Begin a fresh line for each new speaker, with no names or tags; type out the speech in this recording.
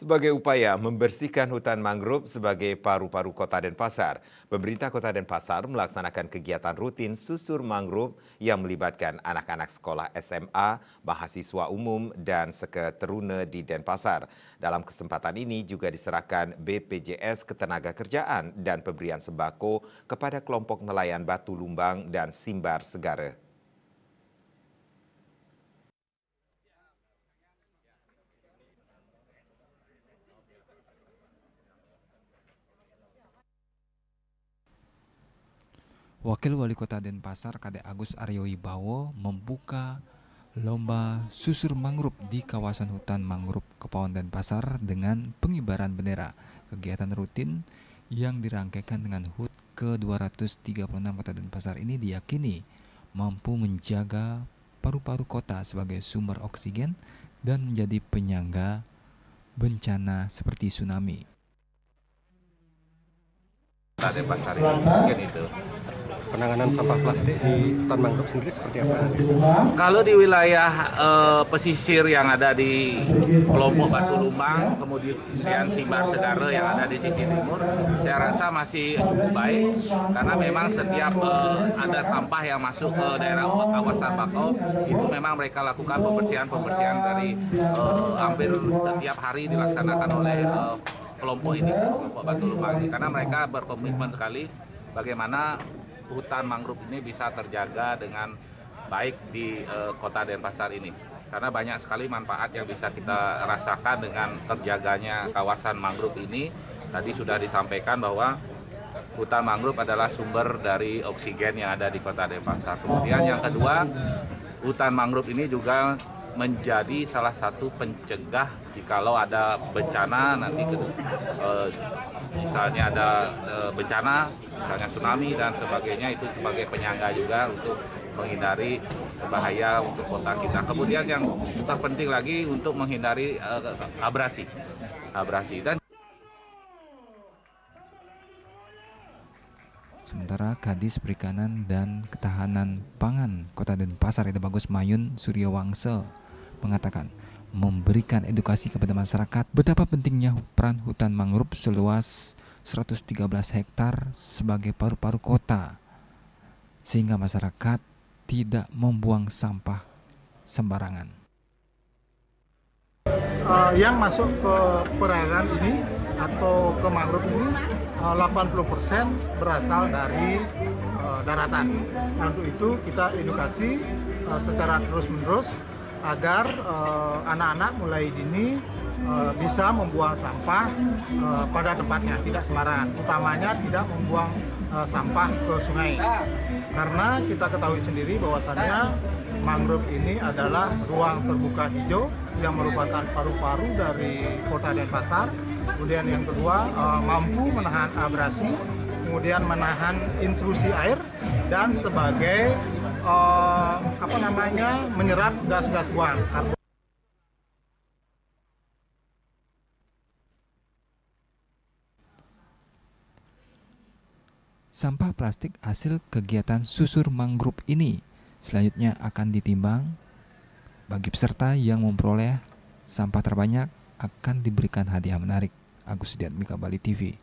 Sebagai upaya membersihkan hutan mangrove sebagai paru-paru Kota Denpasar, pemerintah Kota Denpasar melaksanakan kegiatan rutin susur mangrove yang melibatkan anak-anak sekolah SMA, mahasiswa umum, dan seketeruna di Denpasar. Dalam kesempatan ini juga diserahkan BPJS Ketenagakerjaan dan pemberian sembako kepada kelompok nelayan Batu Lumbang dan Simbar Segara.
Wakil Wali Kota Denpasar Kade Agus Aryo Wibowo membuka lomba susur mangrove di kawasan hutan mangrove Kepulauan Denpasar dengan pengibaran bendera. Kegiatan rutin yang dirangkaikan dengan HUT ke-236 Kota Denpasar ini diyakini mampu menjaga paru-paru kota sebagai sumber oksigen dan menjadi penyangga bencana seperti tsunami.
Kota Denpasar ini mungkin itu.
Penanganan sampah plastik di hutan mangrove sendiri seperti apa?
Kalau di wilayah pesisir yang ada di kelompok Batu Lumbang, kemudian Simbar Segara yang ada di sisi timur, saya rasa masih cukup baik karena memang setiap ada sampah yang masuk ke daerah kawasan bakau itu memang mereka lakukan pembersihan dari hampir setiap hari dilaksanakan oleh kelompok ini, kelompok Batu Lumbang ini, karena mereka berkomitmen sekali bagaimana hutan mangrove ini bisa terjaga dengan baik di Kota Denpasar ini. Karena banyak sekali manfaat yang bisa kita rasakan dengan terjaganya kawasan mangrove ini. Tadi sudah disampaikan bahwa hutan mangrove adalah sumber dari oksigen yang ada di Kota Denpasar. Kemudian yang kedua, hutan mangrove ini juga menjadi salah satu pencegah jikalau ada bencana nanti misalnya ada bencana, misalnya tsunami dan sebagainya, itu sebagai penyangga juga untuk menghindari bahaya untuk kota kita. Kemudian yang terpenting lagi untuk menghindari abrasi. Dan
Sementara Kadis Perikanan dan Ketahanan Pangan Kota Denpasar Ida Bagus Mayun Suryawangsa mengatakan memberikan edukasi kepada masyarakat betapa pentingnya peran hutan mangrove seluas 113 hektar sebagai paru-paru kota sehingga masyarakat tidak membuang sampah sembarangan.
Yang masuk ke perairan ini atau ke mangrove ini 80% berasal dari daratan. Nah, untuk itu kita edukasi secara terus-menerus agar anak-anak mulai dini bisa membuang sampah pada tempatnya, tidak sembarangan. Utamanya tidak membuang sampah ke sungai. Karena kita ketahui sendiri bahwasannya mangrove ini adalah ruang terbuka hijau yang merupakan paru-paru dari Kota Denpasar. Kemudian yang kedua, mampu menahan abrasi, kemudian menahan intrusi air dan sebagai menyerap gas-gas buang.
Sampah plastik hasil kegiatan susur mangrove ini selanjutnya akan ditimbang. Bagi peserta yang memperoleh sampah terbanyak akan diberikan hadiah menarik. Agus Diatmika, Bali TV.